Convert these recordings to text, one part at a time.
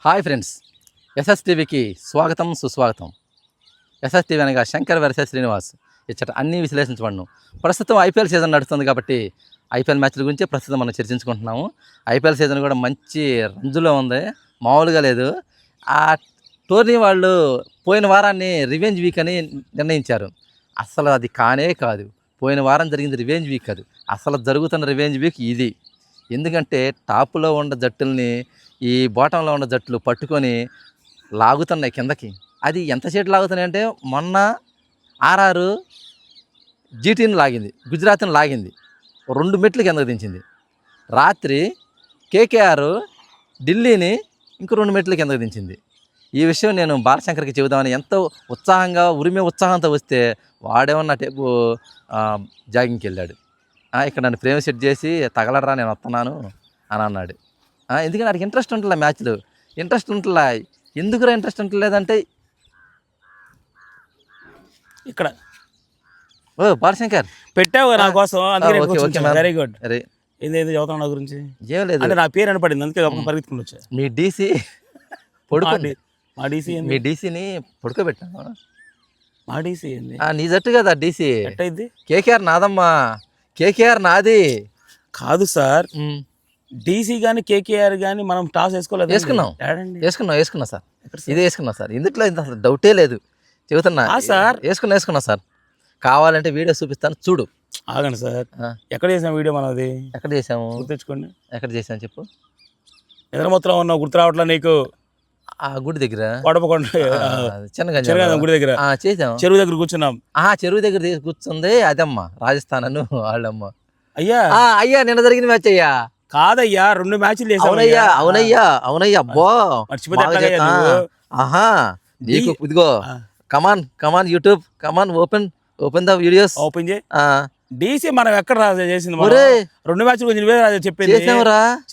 Hi friends, ఎస్ఎస్టీవీకి స్వాగతం సుస్వాగతం. SSTV అనగా శంకర్ వర్సెస్ శ్రీనివాస్ ఇచ్చట అన్నీ విశ్లేషించబడను. ప్రస్తుతం ఐపీఎల్ సీజన్ నడుస్తుంది కాబట్టి ఐపీఎల్ మ్యాచ్ల గురించి ప్రస్తుతం మనం చర్చించుకుంటున్నాము. ఐపీఎల్ సీజన్ కూడా మంచి రంజులో ఉంది, మామూలుగా లేదు. ఆ టోర్నీ వాళ్ళు పోయిన వారాన్ని రివెంజ్ వీక్ అని నిర్ణయించారు. అసలు అది కానే కాదు. పోయిన వారం జరిగింది రివెంజ్ వీక్, అది అసలు జరుగుతున్న రివెంజ్ వీక్ ఇది. ఎందుకంటే టాప్లో ఉన్న జట్టుల్ని ఈ బాటంలో ఉన్న జట్లు పట్టుకొని లాగుతున్నాయి కిందకి. అది ఎంతసేపు లాగుతున్నాయి అంటే, మొన్న ఆర్ఆర్ జీటీని లాగింది, గుజరాత్ని లాగింది, 2 మెట్లు కిందకు దించింది. రాత్రి కేకేఆర్ ఢిల్లీని ఇంకో 2 మెట్లు కిందకు దించింది. ఈ విషయం నేను బాలశంకర్కి చెబుదామని ఎంతో ఉత్సాహంగా ఉత్సాహంతో వస్తే వాడేమన్నా టేపు జాగింగ్కి వెళ్ళాడు. ఇక్కడ నన్ను ప్రేమ సెట్ చేసి తగలడరా నేను వస్తున్నాను అని అన్నాడు. ఎందుకంటే నాకు ఇంట్రెస్ట్ ఉంటుందా, మ్యాచ్లు ఇంట్రెస్ట్ ఉంటుందా. ఎందుకురా ఇంట్రెస్ట్ ఉంటలేదంటే, ఇక్కడ బాలశంకర్ పెట్టావు నా కోసం, వెరీ గుడ్. అరే ఏది చదువుతావు నా గురించి? ఏం లేదు, అంటే నా పేరు అనపడింది, అందుకే పరిగెత్తుకుని వచ్చా. మీ డీసీ పడుకోండి, మా డీసీ మీ డీసీని పడుకోబెట్టాను. మా డీసీ ఏంది? నీ జట్టు కదా డీసీ. ఎట్టయిద్ది? కేకేఆర్ నాదమ్మా, కేకేఆర్ నాది కాదు సార్. డీసీ కానీ కేకేఆర్ కానీ మనం టాస్ వేసుకోలేదు. వేసుకున్నా సార్, ఇది వేసుకున్నా సార్. ఇందులో ఇంత అసలు డౌటే లేదు, చెబుతున్నా సార్. వేసుకున్నా సార్. కావాలంటే వీడియో చూపిస్తాను, చూడు. ఆగండి సార్, ఎక్కడ చేసాం వీడియో? మనది ఎక్కడ చేసాము గుర్తించుకోండి. ఎక్కడ చేసాము చెప్పు. నిద్రమొత్తం ఉన్నావు, గుర్తు రావట్లా నీకు? ఆ గుడి దగ్గర, కొడపకొండ చిన్నగంజ గుడి దగ్గర చేసాం. చెరువు దగ్గర కూర్చున్నాం. చెరువు దగ్గర కూర్చుంది అదమ్మా, రాజస్థాన్ అను వాళ్ళమ్మ. అయ్యా నిన్న జరిగిన మ్యాచ్ అయ్యా. కాదయ్యా, 2 మ్యాచ్లు చేసాం. అవునయ్యా అబ్బో, నీకు ఇదిగో come on YouTube, open the videos, open చేయి. డీసీ మనం ఎక్కడ రాజా చేసింది? 2 మ్యాచ్లు కొంచెం నువ్వే రాజా చెప్పింది.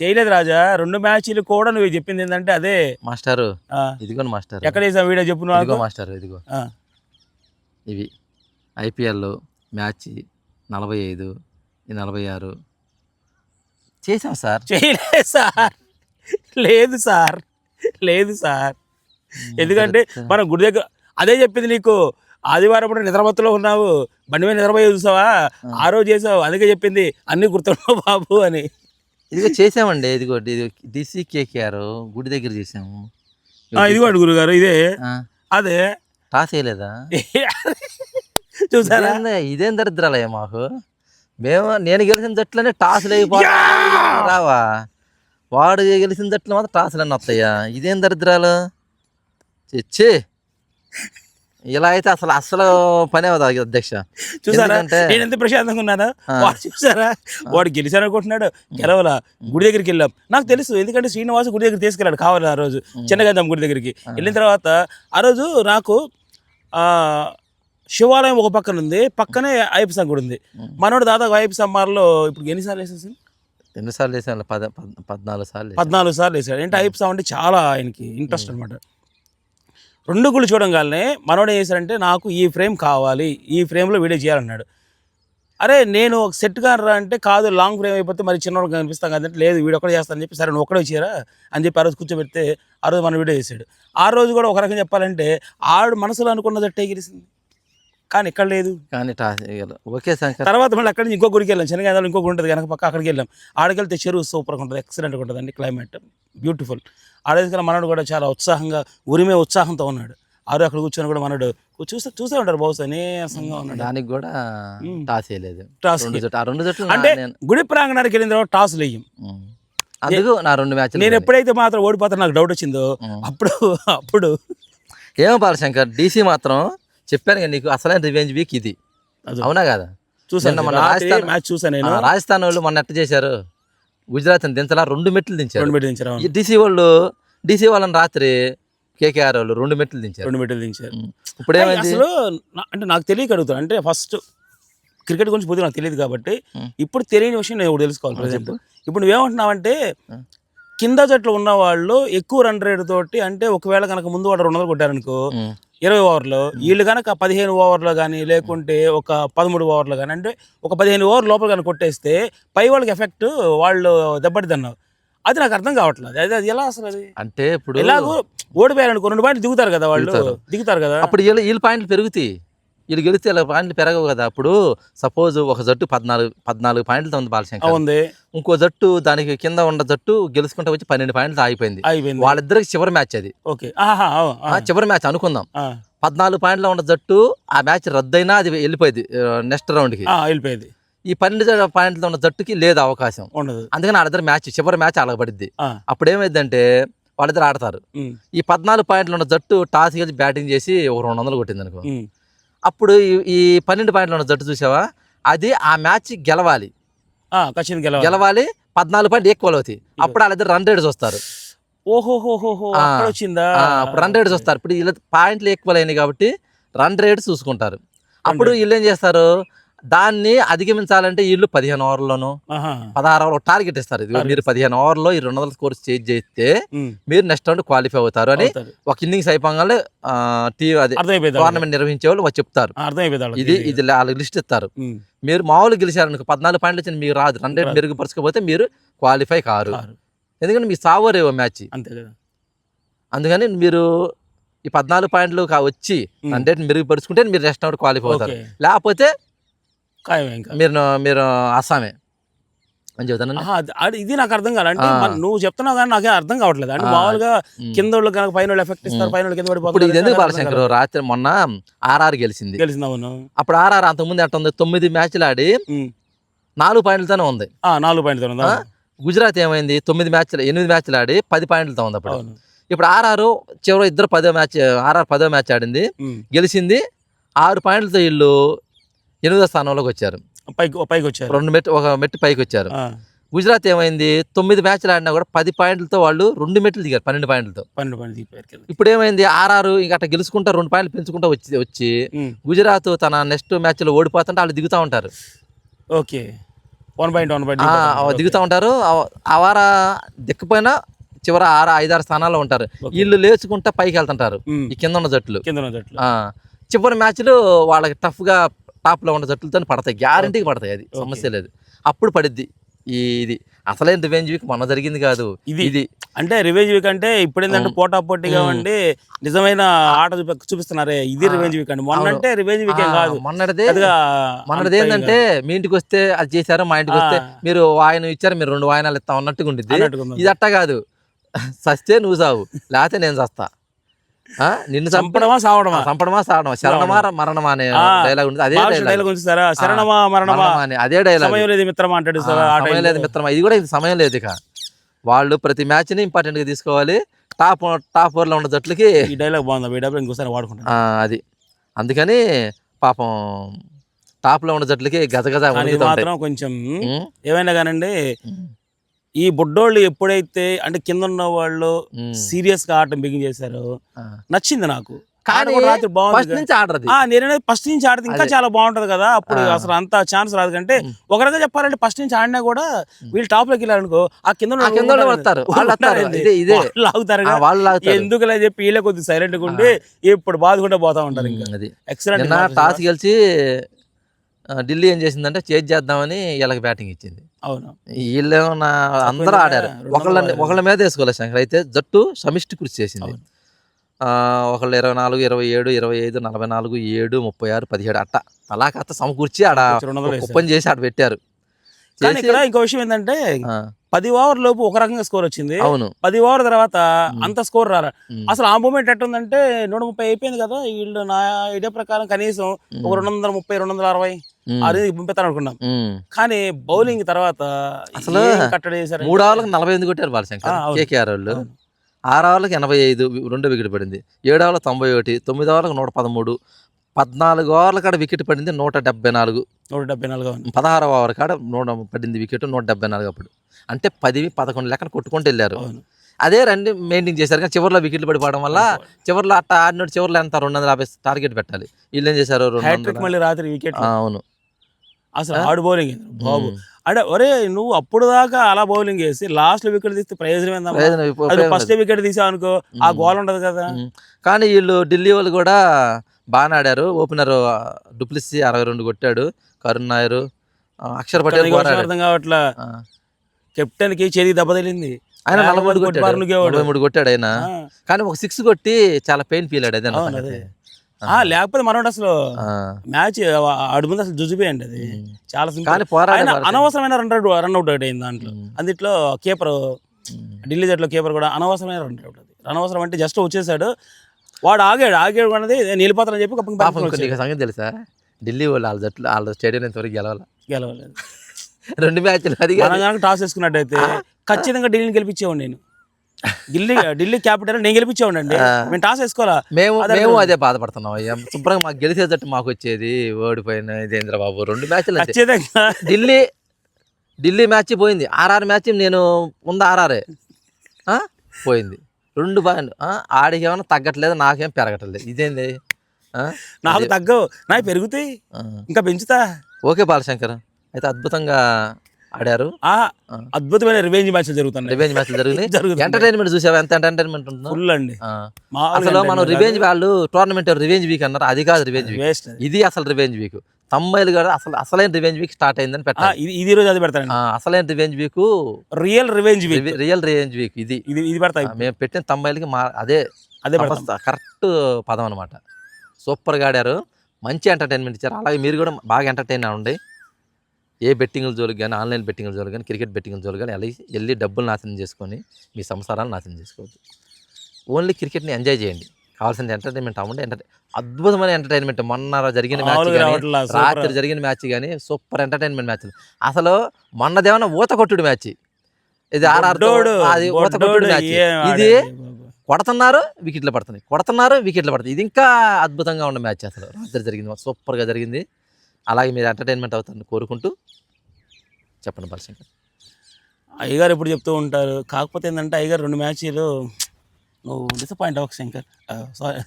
చేయలేదు రాజా, 2 మ్యాచ్లు కూడా నువ్వు చెప్పింది ఏంటంటే అదే మాస్టారు. ఇదిగో మాస్టర్, ఎక్కడ చేసావు వీడియో చెప్పు. ఇదిగో మాస్టర్, ఇదిగో ఇవి ఐపీఎల్ మ్యాచ్ 45, 46 చేసాం సార్. చేయలేదు సార్, లేదు సార్. ఎందుకంటే మనం గుడి దగ్గర అదే చెప్పింది నీకు. ఆదివారం కూడా నిద్రమత్తులో ఉన్నావు, బండి మీద నిద్రపోయి చూసావా, ఆ రోజు చేసావు, అందుకే చెప్పింది అన్ని గుర్తున్నావు బాబు అని. ఇదిగో చేసామండి, ఇదిగో డీసీ కేకేఆర్ గుడి దగ్గర చేసాము. ఇదిగో గురుగారు, ఇదే అదే. టాస్ వేయలేదా? చూసారా? ఇదేం దరిద్రాలయ్యా మాకు. నేను గెలిచిన జట్లనే టాస్ రావా, వాడు గెలిచిన జట్లు మాత్రం టాస్లన్నీ వస్తాయా? ఇదేం దరిద్రాలు చెచ్చి. ఇలా అయితే అసలు పనే అవుతా అధ్యక్ష. చూసారా నేను ఎంత ప్రశాంతంగా ఉన్నానా? వాడు చూసారా, వాడు గెలిచాను అనుకుంటున్నాడు, గెలవలా. గుడి దగ్గరికి వెళ్ళాం, నాకు తెలుసు. ఎందుకంటే శ్రీనివాస్ గుడి దగ్గర తీసుకెళ్ళాడు కావాలి. ఆ రోజు చిన్నగంధం గుడి దగ్గరికి వెళ్ళిన తర్వాత ఆ రోజు నాకు శివాలయం ఒక పక్కన ఉంది, పక్కనే అయ్యప్ప సంఘ కూడా ఉంది. మనోడు దాదాపు అయ్యప్ప సమ్మార్లో ఇప్పుడు ఎన్నిసార్లు వేసేసాను? 14 సార్లు వేసాడు. అంటే అయ్యప్ప స్వామి అంటే చాలా ఆయనకి ఇంట్రెస్ట్ అనమాట. 2 గుళ్ళు చూడంగానే మనోడు ఏం చేశాడంటే, నాకు ఈ ఫ్రేమ్ కావాలి, ఈ ఫ్రేమ్లో వీడియో చేయాలన్నాడు. అరే నేను ఒక సెట్ కానరా అంటే, కాదు లాంగ్ ఫ్రేమ్ అయిపోతే మరి చిన్నవాళ్ళకి కనిపిస్తాం కదంటే, లేదు వీడు ఒక్కడే చేస్తానని చెప్పి, సరే నువ్వు ఒక్కడే చేయరా అని చెప్పి ఆ రోజు కూర్చోబెడితే ఆ రోజు మన వీడియో చేశాడు. ఆ రోజు కూడా ఒక రకంగా చెప్పాలంటే ఆడు మనసులో అనుకున్న జట్టే గెలిచింది, కానీ ఇక్కడ లేదు. కానీ ఓకే సార్. తర్వాత మళ్ళీ అక్కడి నుంచి ఇంకో గుడికి వెళ్ళాం, శనగాదాలు ఇంకో గుడి ఉంటుంది వెనక పక్క, అక్కడికి వెళ్ళాం. ఆడికి వెళ్తే చెరువు సూపర్గా ఉంటుంది, ఎక్సలెంట్గా ఉంటుందండి, క్లైమేట్ బ్యూటిఫుల్. ఆడేసుకున్న మనోడు కూడా చాలా ఉత్సాహంగా ఉత్సాహంతో ఉన్నాడు. ఆరు అక్కడ కూర్చొని కూడా మనోడు చూసే ఉంటారు బహుశా నీరసంగా ఉన్నాడు. దానికి కూడా టాస్ వేయలేదు. అంటే గుడి ప్రాంగణానికి వెళ్ళిన తర్వాత టాస్ వేయం. అందుకు నా 2 మ్యాచ్లు నేను ఎప్పుడైతే మాత్రం ఓడిపోతా నాకు డౌట్ వచ్చిందో అప్పుడు ఏమో బాలశంకర్, డీసీ మాత్రం చెప్పాను కదా నీకు, అసలైన రివెంజ్ వీక్ ఇది, అవునా కదా? చూసాను, మ్యాచ్ చూసాను నేను. రాజస్థాన్ వాళ్ళు మొన్న ఎట్ట చేశారు, గుజరాత్ దించలా 2 మెట్లు దించారు. డీసీ వాళ్ళని రాత్రి కేకేఆర్ వాళ్ళు 2 మెట్లు దించారు. ఇప్పుడు ఏమైంది అసలు అంటే నాకు తెలియక అడుగుతాను. అంటే ఫస్ట్ క్రికెట్ గురించి పూర్తిగా నాకు తెలియదు కాబట్టి ఇప్పుడు తెలియని విషయం నేను ఇప్పుడు తెలుసుకోవాలి. ప్రజెంట్ ఇప్పుడు నువ్వేమంటున్నావంటే, కింద జట్లు ఉన్న వాళ్ళు ఎక్కువ రన్ రేట్ తోటి, అంటే ఒకవేళ కనుక ముందు వాడు 200 కొట్టారనుకో 20 ఓవర్లో, వీళ్ళు కనుక 15 ఓవర్లో కానీ లేకుంటే ఒక 13 ఓవర్లో కానీ, అంటే ఒక 15 ఓవర్ లోపల కానీ కొట్టేస్తే పై వాళ్ళకి ఎఫెక్ట్, వాళ్ళు దెబ్బతిన్నావు. అది నాకు అర్థం కావట్లేదు. అది ఎలా అసలు అది అంటే ఇప్పుడు ఎలాగో ఓడిపోయారు అనుకో 2 పాయింట్లు దిగుతారు కదా వాళ్ళు, దిగుతారు కదా. అప్పుడు వీళ్ళ పాయింట్లు పెరుగుతాయి, వీళ్ళు గెలిస్తే ఇలా పాయింట్లు పెరగవు కదా. అప్పుడు సపోజ్ ఒక జట్టు 14 పాయింట్లతో ఉంది బాలశంకర్, ఉంది ఇంకో జట్టు దానికి కింద ఉన్న జట్టు గెలుచుకుంటే వచ్చి 12 పాయింట్లతో అయిపోయింది. వాళ్ళిద్దరికి చివరి మ్యాచ్ అది. ఓకే చివరి మ్యాచ్ అనుకుందాం. 14 పాయింట్లో ఉన్న జట్టు ఆ మ్యాచ్ రద్దయినా అది వెళ్ళిపోయింది నెక్స్ట్ రౌండ్కి, వెళ్ళిపోయింది. ఈ 12 పాయింట్లతో ఉన్న జట్టుకి లేదు అవకాశం, ఉండదు. అందుకని వాళ్ళిద్దరు మ్యాచ్ చివరి మ్యాచ్ అలగబడిద్ది. అప్పుడు ఏమైందంటే వాళ్ళిద్దరు ఆడతారు. ఈ 14 పాయింట్లు ఉన్న జట్టు టాస్ గెలిచి బ్యాటింగ్ చేసి ఒక 200 కొట్టింది అనుకో, అప్పుడు ఈ 12 పాయింట్లు ఉన్న జట్టు చూసావా, అది ఆ మ్యాచ్ గెలవాలి, గెలవాలి 14 పాయింట్ ఈక్వల్ అవుతాయి. అప్పుడు వాళ్ళిద్దరు రన్ రేట్స్ వస్తారు. ఓహోహోహో వచ్చిందా? అప్పుడు రన్ రేట్స్ వస్తారు. ఇప్పుడు వీళ్ళ పాయింట్లు ఈక్వల్ అయినాయి కాబట్టి రన్ రేట్స్ చూసుకుంటారు. అప్పుడు వీళ్ళు ఏం చేస్తారు, దాన్ని అధిగమించాలంటే వీళ్ళు 15 ఓవర్లోను 16 ఓవర్లు టార్గెట్ ఇస్తారు. మీరు 15 ఓవర్లో ఈ 200 స్కోర్ చేంజ్ చేస్తే మీరు నెక్స్ట్ రౌండ్ క్వాలిఫై అవుతారు అని ఒక ఇన్నింగ్స్ అయిపోగానే టోర్నమెంట్ నిర్వహించే వాళ్ళు చెప్తారు. ఇది వాళ్ళకి లిస్ట్ ఇస్తారు. మీరు మామూలు గెలిచారనుకో 14 పాయింట్లు వచ్చిన మీకు రాదు, రన్ రేట్ మెరుగుపరచకపోతే మీరు క్వాలిఫై కారు, ఎందుకంటే మీ సావరేవో మ్యాచ్. అందుకని మీరు ఈ 14 పాయింట్లు వచ్చి రన్ రేట్ మెరుగుపరుచుకుంటే మీరు నెక్స్ట్ రౌండ్ క్వాలిఫై అవుతారు, లేకపోతే మీరు అస్సామే అని చెబుతాను. ఇది నాకు అర్థం కాదు. అంటే నువ్వు చెప్తున్నావు కానీ నాకే అర్థం కావట్లేదు. అంటే మామూలుగా కింద వాళ్ళు కనుక పైన వాళ్ళు ఎఫెక్ట్ ఇస్తారు, పైన వాళ్ళు కింద పడిపోతారు. ఇది ఎందుకు బాలశంకర్ రాత్రి మొన్న ఆర్ఆర్ గెలిచింది. అప్పుడు ఆర్ఆర్ అంతకుముందు ఎట్ట ఉంది, 9 మ్యాచ్లు ఆడి 4 పాయింట్లతోనే ఉంది. 4 పాయింట్లతో. గుజరాత్ ఏమైంది, 8 మ్యాచ్లు ఆడి 10 పాయింట్లతో ఉంది. అప్పుడు ఇప్పుడు ఆర్ఆర్ చివరి ఇద్దరు 10వ మ్యాచ్ ఆడింది, గెలిచింది. 6 పాయింట్లతో వీళ్ళు 8వ స్థానంలోకి వచ్చారు, పైకి వచ్చారు, ఒక మెట్టు పైకి వచ్చారు. గుజరాత్ ఏమైంది, 9 మ్యాచ్లు ఆడినా కూడా 10 పాయింట్లతో వాళ్ళు 2 మెట్లు దిగారు 12 పాయింట్లతో. ఇప్పుడు ఏమైంది, ఆర్ఆర్ ఇంకా అట్లా గెలుచుకుంటా 2 పాయింట్లు పెంచుకుంటా వచ్చి గుజరాత్ తన నెక్స్ట్ మ్యాచ్ లో ఓడిపోతుంటే వాళ్ళు దిగుతా ఉంటారు. ఓకే 1 పాయింట్ దిగుతా ఉంటారు. ఆ వార దిక్కపోయినా చివర 5-6 స్థానాల్లో ఉంటారు. వీళ్ళు లేచుకుంటా పైకి వెళ్తుంటారు ఈ కింద ఉన్న జట్లు. చివరి మ్యాచ్లు వాళ్ళకి టఫ్ గా టాప్ లో ఉన్న జట్లతో పడతాయి, గ్యారంటీకి పడతాయి, అది సమస్య లేదు. అప్పుడు పడిద్ది ఇది. అసలైన రివెంజ్ వీక్ మొన్న జరిగింది కాదు ఇది. అంటే రివెంజ్ వీక్ అంటే ఇప్పుడు ఏంటంటే పోటాపోటీగా ఉండి నిజమైన ఆట చూపిస్తున్నారే, ఇది రివెంజ్ వీక్ అండి. మొన్న అంటే రివెంజ్ వీక్ కాదు, మొన్నటిది ఏంటంటే మీ ఇంటికి వస్తే అది చేశారు, మా ఇంటికి వస్తే మీరు వాయనం ఇచ్చారు, మీరు 2 వాయనాలు ఇస్తా ఉన్నట్టుగా ఉండిద్ది. ఇది అట్టా కాదు, సస్తే నువ్వు సావు, లేకపోతే నేను చస్తా. నిన్ను చంపడమా సావడమా శరణమా మరణమా అనే డైలాగ్ ఉంది. అదే డైలాగ్ ఉంచుతారా, శరణమా మరణమా అని అదే డైలాగ్. సమయం లేదు మిత్రమా అంటాడు, సమయం లేదు మిత్రమా. ఇది కూడా ఇది సమయం లేదు. ఇక వాళ్ళు ప్రతి మ్యాచ్ ని ఇంపార్టెంట్ గా తీసుకోవాలి. టాప్ 4 లో ఉన్న జట్లకి ఈ డైలాగ్ బాగుంది, ఇంకోసారి వాడుకుంటాను. అది అందుకని పాపం టాప్ లో ఉన్న జట్లకి గజగజ మాత్రం కొంచెం ఏమైనా కానండి. ఈ బుడ్డోళ్ళు ఎప్పుడైతే అంటే కింద ఉన్న వాళ్ళు సీరియస్ గా ఆడటం బిగిన్ చేశారో నచ్చింది నాకు. రాత్రి బాగుంది, నేనే ఫస్ట్ నుంచి ఆడితే ఇంకా చాలా బాగుంటది కదా. అప్పుడు అసలు అంత ఛాన్స్ రాదు. కంటే ఒక రకంగా చెప్పాలంటే ఫస్ట్ నుంచి ఆడినా కూడా వీళ్ళు టాప్ లోకి వెళ్ళారనుకో ఆ కింద లాగుతారు. ఎందుకులే చెప్పి వీళ్ళే కొద్దిగా సైలెంట్ గా ఉండి ఇప్పుడు బాధకుండా పోతా ఉంటారు. ఇంకా ఎక్సలెంట్. టాస్ గెలిచి ఢిల్లీ ఏం చేసిందంటే చేజ్ చేద్దామని వీళ్ళకి బ్యాటింగ్ ఇచ్చింది. అవును, వీళ్ళు అందరూ ఆడారు, ఒకళ్ళ మీద వేసుకోలేదు శంకర్. అయితే జట్టు సమిష్టి కృషి చేసింది. ఒకళ్ళు 24, 27, 25, 44, 7, 36, 17 అట్ట అలా కాస్త సమకూర్చి ఆడ ఓపెన్ చేసి ఆడ పెట్టారు. కానీ ఇక్కడ ఇంకో విషయం ఏంటంటే 10 ఓవర్ లోపు ఒక రకంగా స్కోర్ వచ్చింది. అవును, 10 ఓవర్ తర్వాత అంత స్కోర్ రారా. అసలు ఆ మూమెంట్ ఎట్టుందంటే 130 అయిపోయింది కదా, వీళ్ళు నా ఐడియా ప్రకారం కనీసం ఒక 230, 260 అది పంపిస్తాను అనుకున్నాం. కానీ బౌలింగ్ తర్వాత అసలు కట్టడి చేశారు. 3 ఓవర్లకు 48 కొట్టారు బాలశంకర్ కేకేఆర్ వాళ్ళు. 6 ఓవర్లకు 85 2 వికెట్ పడింది. 7 ఓవర్లకు 91, 9 ఓవర్లకు 113, 14 ఓవర్ల కాడ వికెట్ పడింది 174. 16వ ఓవర్ కాడ పడింది వికెట్ 174. అప్పుడు అంటే 10-11 లెక్కన కొట్టుకుంటూ వెళ్ళారు. అదే రండి మెయింటైన్ చేశారు. కానీ చివరిలో వికెట్లు పడిపోవడం వల్ల చివరిలో అట్ట ఆడినట్టు చివరిలో ఎంత 250 టార్గెట్ పెట్టాలి. వీళ్ళు ఏం చేశారు, మళ్ళీ రాత్రి వికెట్. అవును, అసలు హార్డ్ బౌలింగ్ బాబు. అంటే ఒరే నువ్వు అప్పుడు దాకా అలా బౌలింగ్ వేసి లాస్ట్ వికెట్ తీస్తే ప్రయోజనం ఏందా? ఫస్ట్ వికెట్ తీసావు అనుకో ఆ గోల్ ఉండదు కదా. కానీ వీళ్ళు ఢిల్లీ వాళ్ళు కూడా బాగా ఆడారు. ఓపెనర్ డూప్లెస్సీ 62 కొట్టాడు, కరుణ్ నాయర్, అక్షర్ పటేల్ అర్థం కావట్లా. కెప్టెన్ కి చేతికి దెబ్బ తగిలింది. ఆయన 43 కొట్టి కొట్టాడు, బారునుగేవాడు. 43 కొట్టాడు ఆయన. ఆ, కానీ ఒక 6 కొట్టి చాలా పెయిన్ ఫీల్ అయ్యాడు. అదే నా అవును, సంగతి. అదే. లేకపోతే మనోడు అసలు ఆ, మ్యాచ్ ఆడి ముందు అసలు జుజిపోయండి అది. చాలా సింపుల్. కానీ పోరాడే ఆయన భారతీయ- అనవసరమైన రన్అట్ అయింది దాంట్లో. అందుట్లో కీపర్ ఢిల్లీ జట్లో కీపర్ కూడా అనవసరమైన రన్అట్. అది అనవసరం అంటే జస్ట్ వచ్చేసాడు, వాడు ఆగాడు అన్నది నిలిపోతానని చెప్పి పాపం కప్పం నీకు సంగతి తెలుసా, ఢిల్లీ వాళ్ళు వాళ్ళ జట్లు వాళ్ళ స్టేడియం ఇంతవరకు గెలవాలి. గెలవలేదు. 2 మ్యాచ్లు అది మనం కనుక టాస్ వేసుకున్నట్టయితే ఖచ్చితంగా ఢిల్లీని గెలిపించేవాడు నేను. ఢిల్లీ క్యాపిటల్ నేను గెలిపించేవాడు అండి. మేము టాస్ వేసుకోవాలా. మేము అదే బాధపడుతున్నాం అయ్యా. శుభ్రంగా మాకు గెలిచే జట్టు మాకు వచ్చేది, ఓడిపోయిన ఇదేంద్ర బాబు 2 మ్యాచ్లు అంతే. ఖచ్చితంగా ఢిల్లీ మ్యాచ్ పోయింది, ఆర్ఆర్ మ్యాచ్ నేను ఉంది, ఆర్ఆర్ఏ పోయింది. 2 బాగా ఆడికి ఏమైనా తగ్గట్లేదు, నాకేం పెరగట్లేదు. ఇదేంది? నాకు తగ్గవు, నాకు పెరుగుతాయి, ఇంకా పెంచుతా. ఓకే బాలశంకర్, అయితే అద్భుతంగా ఆడారు. అద్భుతమైన రివెంజ్ మ్యాచ్లు జరుగుతున్నాయి. రివెంజ్ మ్యాచ్లు జరిగినాయి. ఎంటర్టైన్మెంట్ చూసావా? ఎంత ఎంటర్టైన్మెంట్ ఉంటుందో. ఫుల్ అండి. అసలు మనం రివెంజ్, వాళ్ళు టోర్నమెంట్ రివెంజ్ వీక్ అన్నారు, అది కాదు రివెంజ్ వీక్. వేస్ట్. ఇది అసలు రివెంజ్ వీక్. తమ్మాయిలు కూడా అసలైన రివెంజ్ వీక్ స్టార్ట్ అయిందని పెట్టాలి. ఇది రోజు అది పెడతాను. అసలైన revenge week, real revenge week, real revenge week ఇది ఇది పెడతాయి. మేము పెట్టిన తమ్మాయిలకి అదే కరెక్ట్ పదం అనమాట. సూపర్గా ఆడారు, మంచి ఎంటర్టైన్మెంట్ ఇచ్చారు. అలాగే మీరు కూడా బాగా ఎంటర్టైన్ అవ్వండి. ఏ బెట్టింగ్ల జోలికి కానీ, ఆన్లైన్ బెట్టింగ్ల జోలికి కానీ, క్రికెట్ బెట్టింగ్ల జోలికి కానీ వెళ్ళి డబ్బులు నాశనం చేసుకొని మీ సంసారాలు నాశనం చేసుకోవద్దు. ఓన్లీ క్రికెట్ని ఎంజాయ్ చేయండి, కావాల్సిన ఎంటర్టైన్మెంట్ అవ్వండి. అద్భుతమైన ఎంటర్టైన్మెంట్. మొన్న జరిగిన మ్యాచ్ కానీ, రాత్రి జరిగిన మ్యాచ్ కానీ సూపర్ ఎంటర్టైన్మెంట్ మ్యాచ్లు. అసలు మొన్నదేమన్నా ఊత కొట్టుడు మ్యాచ్, ఇది ఆర్ఆర్ అది ఊత కొట్టుడు మ్యాచ్. ఇది కొడుతున్నారు వికెట్లు పడుతున్నాయి, కొడుతున్నారు వికెట్లు పడుతుంది. ఇది ఇంకా అద్భుతంగా ఉన్న మ్యాచ్. అసలు రాత్రి జరిగింది, సూపర్గా జరిగింది. అలాగే మీరు ఎంటర్టైన్మెంట్ అవుతారని కోరుకుంటూ చెప్పండి బాలశంకర్. అయ్యగారు ఎప్పుడు చెప్తూ ఉంటారు, కాకపోతే ఏంటంటే అయ్యగారు 2 మ్యాచ్లు నువ్వు డిసప్పాయింట్ అవ్వకు శంకర్. సారీ,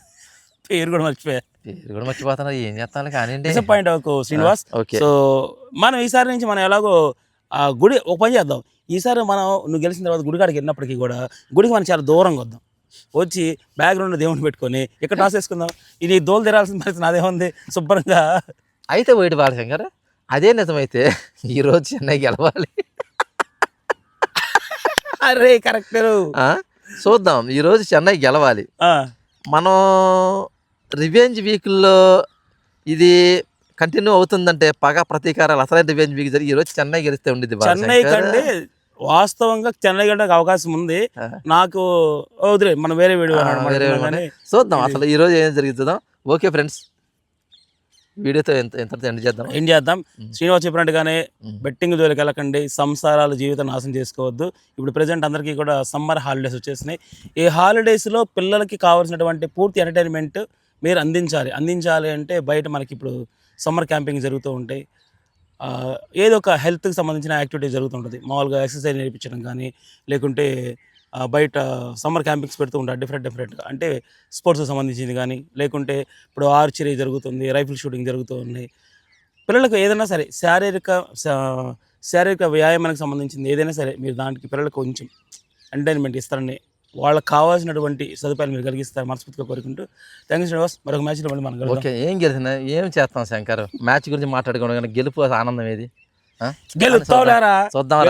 పేరు కూడా మర్చిపోతున్నా, ఏం చేస్తాను కానీ డిసప్పాయింట్ అవ్వకు శ్రీనివాస్. ఓకే. సో మనం ఈసారి నుంచి మనం ఎలాగో గుడి ఒక పని చేద్దాం. ఈసారి నువ్వు గెలిచిన తర్వాత గుడికాడికి వెళ్ళినప్పటికీ కూడా గుడికి మనం చాలా దూరంగా వద్దాం. వచ్చి బ్యాక్గ్రౌండ్ దేవుని పెట్టుకొని ఇక్కడ టాస్ వేసుకుందాం. ఇది దోలు తెరాల్సిన పరిస్థితి నాదేముంది, శుభ్రంగా. అయితే పోయిటి బాలశంకర్, అదే నిజమైతే ఈరోజు చెన్నై గెలవాలి. అరే కరెక్ట్. చూద్దాం, ఈరోజు చెన్నై గెలవాలి. మనం రివెంజ్ వీక్లో ఇది కంటిన్యూ అవుతుందంటే పగ ప్రతీకారాలు, అసలైన రివెంజ్ వీక్ జరిగి ఈరోజు చెన్నై గెలిస్తే ఉండేది. చెన్నై కంటే వాస్తవంగా చెన్నై గెలడానికి అవకాశం ఉంది నాకు. వదిలే, మనం వేరే వీడియో చూద్దాం అసలు ఈరోజు ఏం జరుగుతుందో. ఓకే ఫ్రెండ్స్, వీడియోతో ఎంత ఎండ్ చేద్దాం. శ్రీనివాస్ చెప్పినట్టుగానే బెట్టింగ్ జోలికి వెళ్ళకండి, సంసారాలు జీవితం నాశనం చేసుకోవద్దు. ఇప్పుడు ప్రెజెంట్ అందరికీ కూడా సమ్మర్ హాలిడేస్ వచ్చేసినాయి. ఈ హాలిడేస్లో పిల్లలకి కావాల్సినటువంటి పూర్తి ఎంటర్టైన్మెంట్ మీరు అందించాలి అంటే బయట మనకి ఇప్పుడు సమ్మర్ క్యాంపింగ్ జరుగుతూ ఉంటాయి. ఏదో ఒక హెల్త్కి సంబంధించిన యాక్టివిటీ జరుగుతుంటుంది. మామూలుగా ఎక్సర్సైజ్ నేర్పించడం కానీ, లేకుంటే బయట సమ్మర్ క్యాంపింగ్స్ పెడుతూ ఉంటారు డిఫరెంట్గా. అంటే స్పోర్ట్స్కి సంబంధించింది కానీ, లేకుంటే ఇప్పుడు ఆర్చరీ జరుగుతుంది, రైఫిల్ షూటింగ్ జరుగుతూ ఉన్నాయి. పిల్లలకు ఏదైనా సరే శారీరక వ్యాయామానికి సంబంధించింది ఏదైనా సరే మీరు దానికి పిల్లలకు కొంచెం ఎంటర్టైన్మెంట్ ఇస్తారని, వాళ్ళకి కావాల్సినటువంటి సదుపాయాలు మీరు కలిగిస్తారు మనస్ఫూర్తిగా కోరుకుంటూ. Thank you Srinivas. మరొక మ్యాచ్లో మళ్ళీ మనం ఓకే. ఏం గెలిచినా ఏం చేస్తాం శంకర్, మ్యాచ్ గురించి మాట్లాడుకోవడం కానీ గెలుపు ఆనందం ఏది? గెలుస్తావులేరా. చూద్దాం.